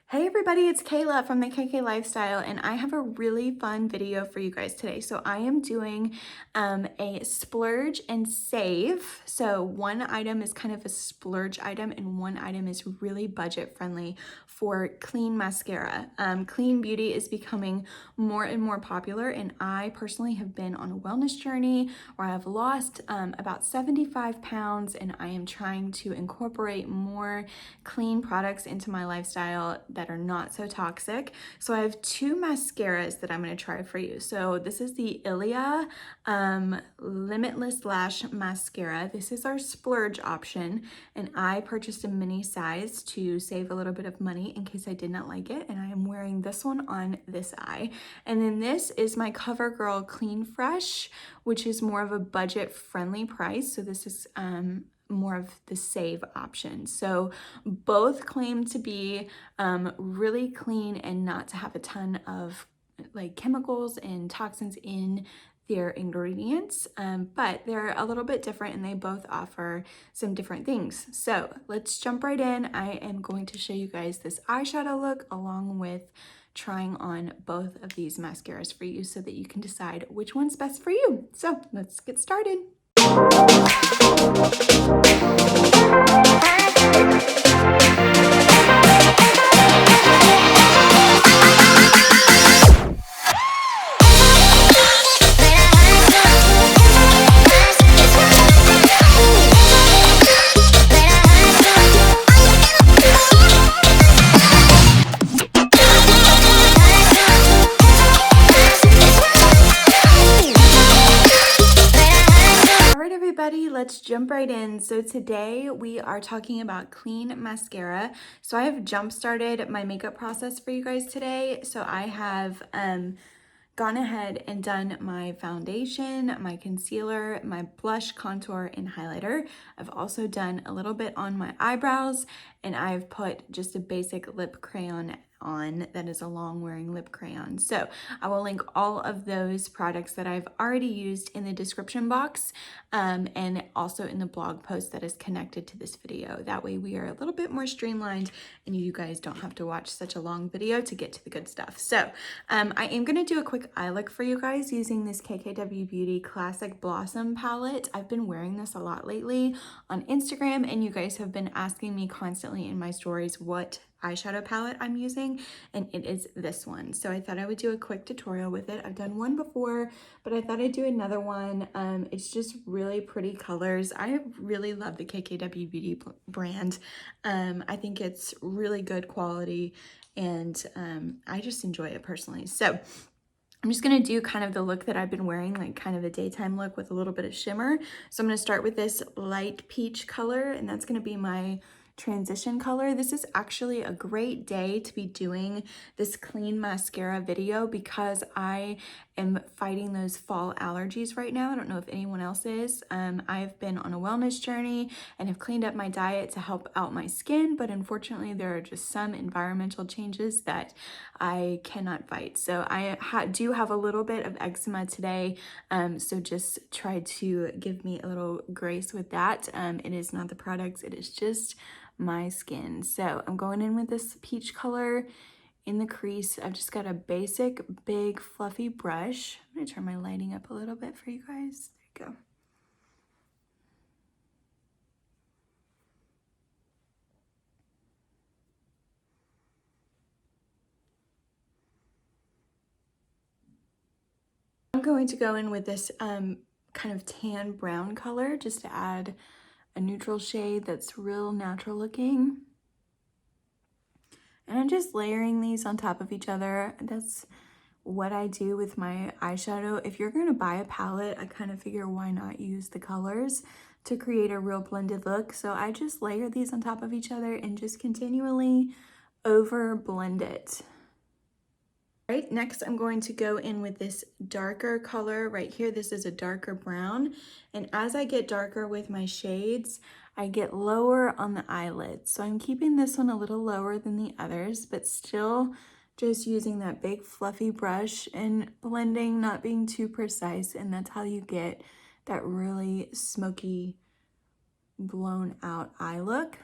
Hey everybody, it's Kayla from the KK Lifestyle, and I have a really fun video for you guys today. So I am doing a splurge and save. So one item is kind of a splurge item and one item is really budget friendly for clean mascara. Clean beauty is becoming more and more popular, and I personally have been on a wellness journey where I've lost about 75 pounds, and I am trying to incorporate more clean products into my lifestyle that are not so toxic. So I have two mascaras that I'm going to try for you. So this is the Ilia Limitless Lash Mascara. This is our splurge option, and I purchased a mini size to save a little bit of money in case I did not like it, and I am wearing this one on this eye. And then this is my Girl Clean Fresh, which is more of a budget friendly price. So this is more of the save option. So both claim to be really clean and not to have a ton of like chemicals and toxins in their ingredients, but they're a little bit different and they both offer some different things. So let's jump right in. I am going to show you guys this eyeshadow look along with trying on both of these mascaras for you so that you can decide which one's best for you. So let's get started. Let's jump right in. So today we are talking about clean mascara. So I have jump started my makeup process for you guys today. So I have gone ahead and done my foundation, my concealer, my blush, contour, and highlighter. I've also done a little bit on my eyebrows, and I've put just a basic lip crayon on that is a long wearing lip crayon. So I will link all of those products that I've already used in the description box and also in the blog post that is connected to this video. That way we are a little bit more streamlined and you guys don't have to watch such a long video to get to the good stuff. So I am going to do a quick eye look for you guys using this KKW Beauty Classic Blossom palette. I've been wearing this a lot lately on Instagram, and you guys have been asking me constantly in my stories what eyeshadow palette I'm using, and it is this one. So I thought I would do a quick tutorial with it. I've done one before, but I thought I'd do another one. It's just really pretty colors. I really love the KKW Beauty brand. I think it's really good quality, and I just enjoy it personally. So I'm just gonna do kind of the look that I've been wearing, like kind of a daytime look with a little bit of shimmer. So I'm gonna start with this light peach color, and that's gonna be my transition color. This is actually a great day to be doing this clean mascara video because I am fighting those fall allergies right now. I don't know if anyone else is. I've been on a wellness journey and have cleaned up my diet to help out my skin, but unfortunately there are just some environmental changes that I cannot fight. So I do have a little bit of eczema today, so just try to give me a little grace with that. It is not the products, it is just my skin. So I'm going in with this peach color in the crease. I've just got a basic big fluffy brush. I'm gonna turn my lighting up a little bit for you guys. There you go. I'm going to go in with this kind of tan brown color just to add a neutral shade that's real natural looking. And I'm just layering these on top of each other. That's what I do with my eyeshadow. If you're gonna buy a palette, I kind of figure why not use the colors to create a real blended look. So I just layer these on top of each other and just continually over blend it. Right, next I'm going to go in with this darker color right here. This is a darker brown, and as I get darker with my shades, I get lower on the eyelids. So I'm keeping this one a little lower than the others, but still just using that big fluffy brush and blending, not being too precise, and that's how you get that really smoky, blown out eye look.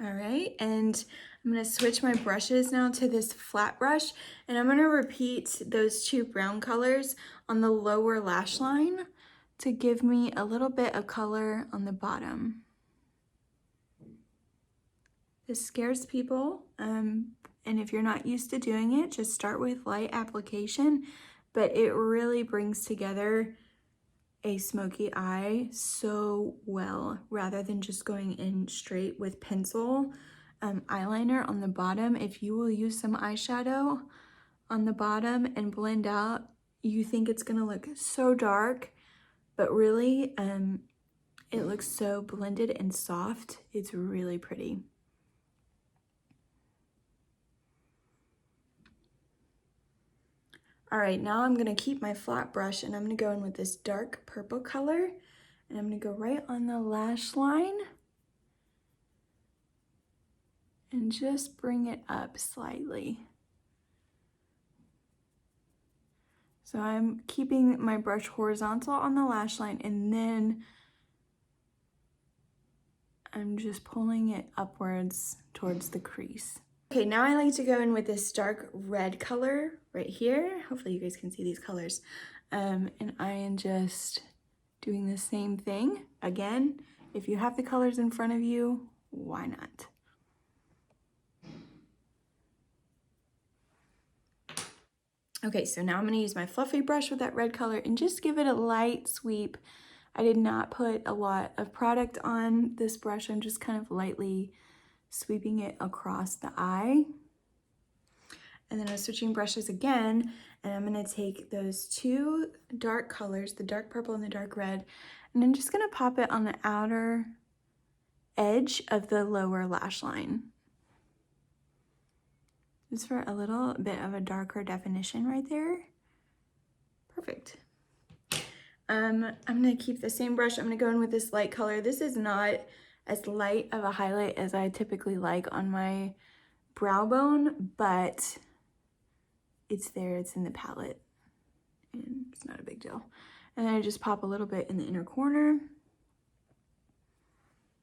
All right, and I'm gonna switch my brushes now to this flat brush, and I'm gonna repeat those two brown colors on the lower lash line to give me a little bit of color on the bottom. This scares people, and if you're not used to doing it, just start with light application, but it really brings together a smoky eye so well rather than just going in straight with pencil. Eyeliner on the bottom, if you will use some eyeshadow on the bottom and blend out, you think it's gonna look so dark, but really it looks so blended and soft. It's really pretty. All right, now I'm gonna keep my flat brush and I'm gonna go in with this dark purple color, and I'm gonna go right on the lash line and just bring it up slightly. So I'm keeping my brush horizontal on the lash line, and then I'm just pulling it upwards towards the crease. Okay, now I like to go in with this dark red color right here. Hopefully you guys can see these colors. And I am just doing the same thing. Again, if you have the colors in front of you, why not? Okay, so now I'm gonna use my fluffy brush with that red color and just give it a light sweep. I did not put a lot of product on this brush. I'm just kind of lightly sweeping it across the eye. And then I'm switching brushes again, and I'm gonna take those two dark colors, the dark purple and the dark red, and I'm just gonna pop it on the outer edge of the lower lash line. Just for a little bit of a darker definition right there. Perfect. I'm gonna keep the same brush. I'm gonna go in with this light color. This is not as light of a highlight as I typically like on my brow bone, but it's there, it's in the palette, and it's not a big deal. And then I just pop a little bit in the inner corner.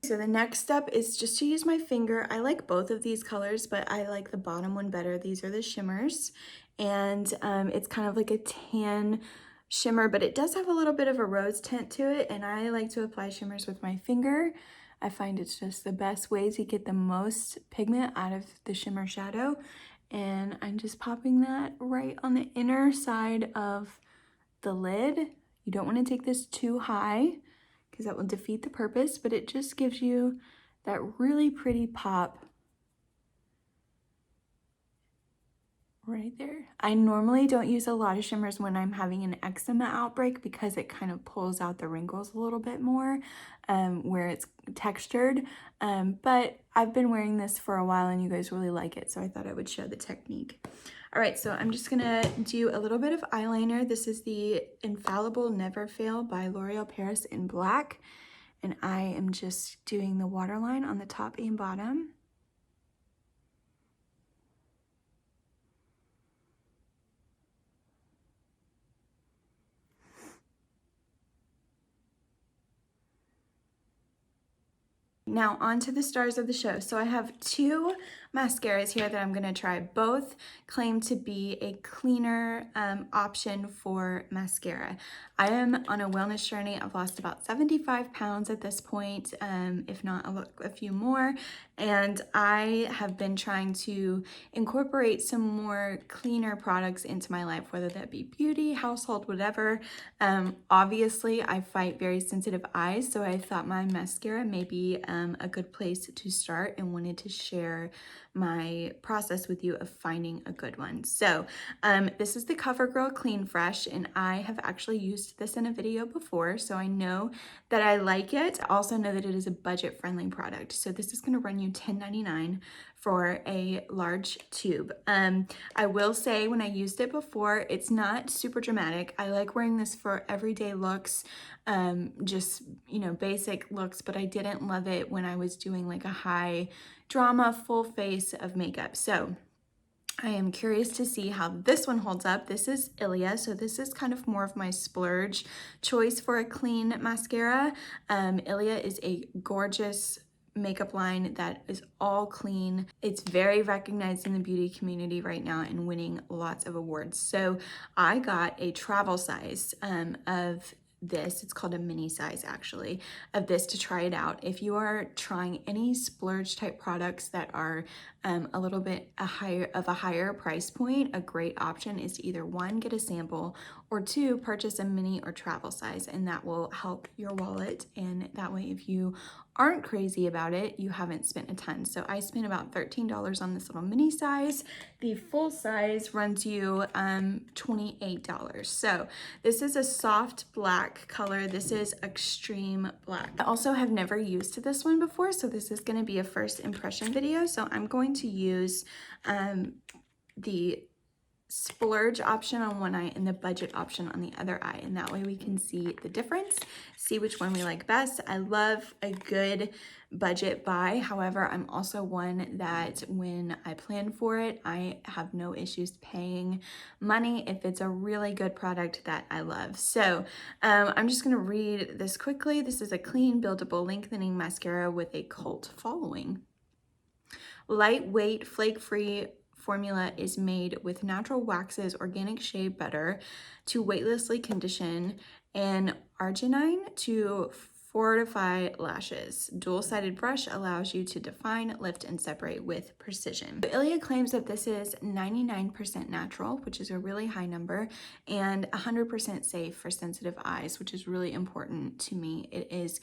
So the next step is just to use my finger. I like both of these colors, but I like the bottom one better. These are the shimmers, and it's kind of like a tan shimmer, but it does have a little bit of a rose tint to it, and I like to apply shimmers with my finger. I find it's just the best way to get the most pigment out of the shimmer shadow, and I'm just popping that right on the inner side of the lid. You don't want to take this too high because that will defeat the purpose, but it just gives you that really pretty pop right there. I normally don't use a lot of shimmers when I'm having an eczema outbreak because it kind of pulls out the wrinkles a little bit more where it's textured, but I've been wearing this for a while and you guys really like it, so I thought I would show the technique. All right, so I'm just gonna do a little bit of eyeliner. This is the Infallible Never Fail by L'Oreal Paris in black, and I am just doing the waterline on the top and bottom. Now on to the stars of the show. So I have two mascaras here that I'm gonna try. Both claim to be a cleaner option for mascara. I am on a wellness journey. I've lost about 75 pounds at this point, if not a few more. And I have been trying to incorporate some more cleaner products into my life, whether that be beauty, household, whatever. Obviously, I fight very sensitive eyes, so I thought my mascara may be a good place to start and wanted to share my process with you of finding a good one. So this is the Girl Clean Fresh, and I have actually used this in a video before, so I know that I like it. I also know that it is a budget-friendly product. So this is gonna run you $10.99 for a large tube. I will say when I used it before, it's not super dramatic. I like wearing this for everyday looks, just, you know, basic looks, but I didn't love it when I was doing like a high drama full face of makeup. So I am curious to see how this one holds up. This is Ilia, so this is kind of more of my splurge choice for a clean mascara. Ilia is a gorgeous makeup line that is all clean. It's very recognized in the beauty community right now and winning lots of awards. So I got a travel size of this. It's called a mini size actually, of this to try it out. If you are trying any splurge type products that are a little bit a higher price point, a great option is to either one, get a sample, or two, purchase a mini or travel size, and that will help your wallet. And that way, if you aren't crazy about it, you haven't spent a ton. So I spent about $13 on this little mini size. The full size runs you $28. So this is a soft black color. This is extreme black. I also have never used this one before, so this is going to be a first impression video. So I'm going to use the splurge option on one eye and the budget option on the other eye, and that way we can see the difference, see which one we like best. I love a good budget buy. However, I'm also one that when I plan for it, I have no issues paying money if it's a really good product that I love. So I'm just going to read this quickly. This is a clean, buildable, lengthening mascara with a cult following. Lightweight, flake-free formula is made with natural waxes, organic shea butter to weightlessly condition, and arginine to fortify lashes. Dual-sided brush allows you to define, lift, and separate with precision. Ilia claims that this is 99% natural, which is a really high number, and 100% safe for sensitive eyes, which is really important to me. It is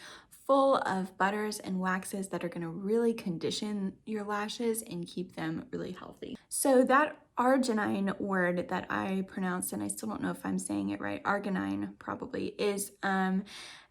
full of butters and waxes that are going to really condition your lashes and keep them really healthy. So that arginine word that I pronounced, and I still don't know if I'm saying it right, arginine probably, is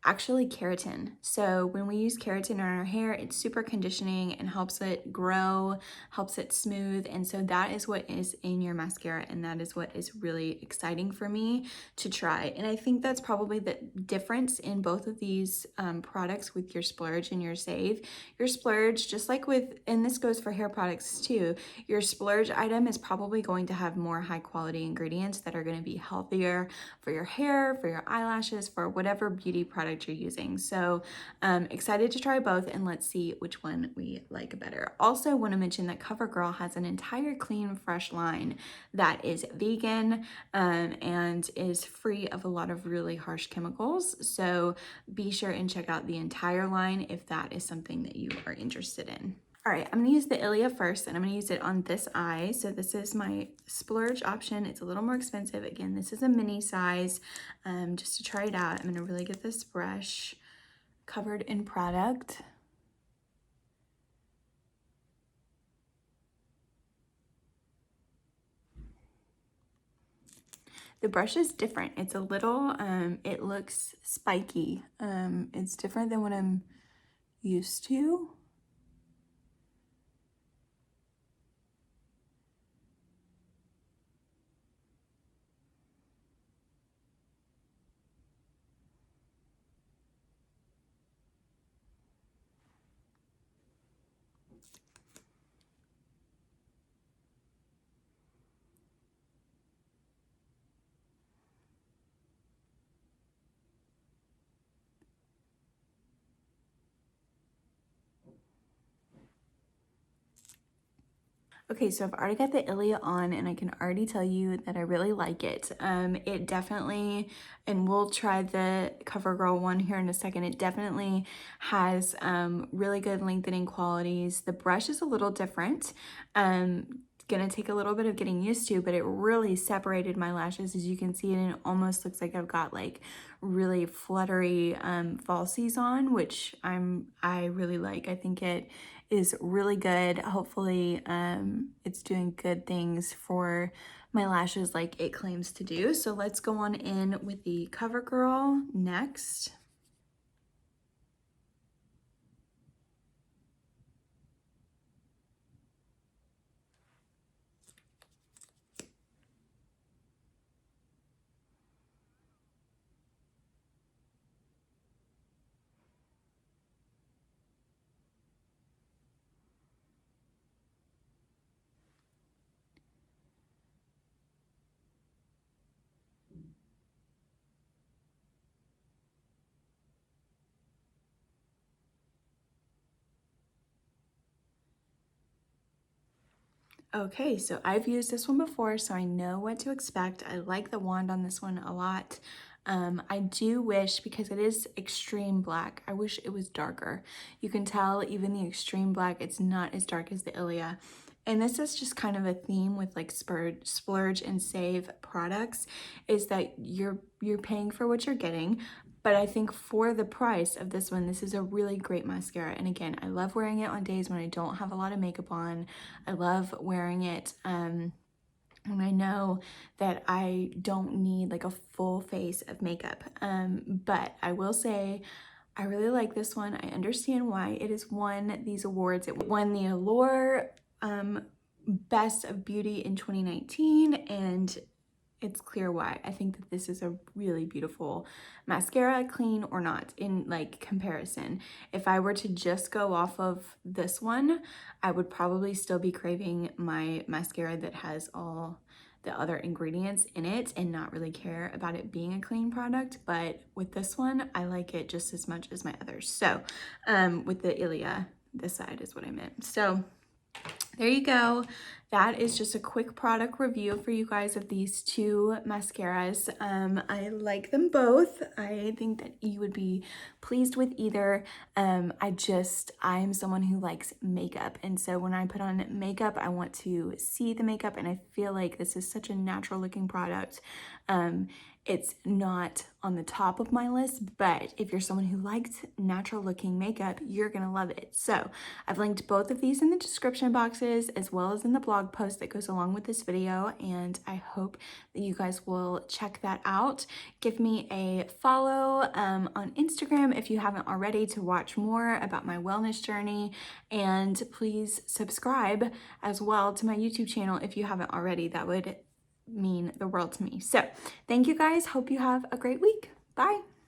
actually keratin. So when we use keratin in our hair, it's super conditioning and helps it grow, helps it smooth. And so that is what is in your mascara, and that is what is really exciting for me to try. And I think that's probably the difference in both of these products with your splurge and your save. Your splurge, just like with, and this goes for hair products too, your splurge item is probably going to have more high quality ingredients that are going to be healthier for your hair, for your eyelashes, for whatever beauty product you're using. So excited to try both, and let's see which one we like better. Also want to mention that CoverGirl has an entire clean fresh line that is vegan and is free of a lot of really harsh chemicals. So be sure and check out the entire line if that is something that you are interested in. All right, I'm gonna use the Ilia first, and I'm gonna use it on this eye. So this is my splurge option. It's a little more expensive. Again, this is a mini size. Just to try it out, I'm gonna really get this brush covered in product. The brush is different. It's a little, it looks spiky. It's different than what I'm used to. Okay, so I've already got the Ilia on, and I can already tell you that I really like it. It definitely, and we'll try the CoverGirl one here in a second, it definitely has really good lengthening qualities. The brush is a little different. Gonna take a little bit of getting used to, but it really separated my lashes, as you can see, and it almost looks like I've got like really fluttery falsies on, which I really like. I think it is really good. Hopefully it's doing good things for my lashes like it claims to do. So let's go on in with the CoverGirl next. Okay, so I've used this one before, so I know what to expect. I like the wand on this one a lot. I do wish, because it is extreme black, I wish it was darker. You can tell even the extreme black, it's not as dark as the Ilia. And this is just kind of a theme with like splurge and save products, is that you're paying for what you're getting. But I think for the price of this one, this is a really great mascara. And again, I love wearing it on days when I don't have a lot of makeup on. I love wearing it when I know that I don't need like a full face of makeup. But I will say, I really like this one. I understand why it has won these awards. It won the Allure Best of Beauty in 2019, and it's clear why. I think that this is a really beautiful mascara, clean or not, in like comparison. If I were to just go off of this one, I would probably still be craving my mascara that has all the other ingredients in it and not really care about it being a clean product. But with this one, I like it just as much as my others. So with the Ilia, this side is what I meant. So there you go. That is just a quick product review for you guys of these two mascaras. I like them both. I think that you would be pleased with either. I'm someone who likes makeup. And so when I put on makeup, I want to see the makeup, and I feel like this is such a natural looking product. It's not on the top of my list, but if you're someone who likes natural looking makeup, you're gonna love it. So I've linked both of these in the description boxes as well as in the blog post that goes along with this video, and I hope that you guys will check that out. Give me a follow on Instagram if you haven't already to watch more about my wellness journey, and please subscribe as well to my YouTube channel if you haven't already. That would mean the world to me. So thank you guys. Hope you have a great week. Bye.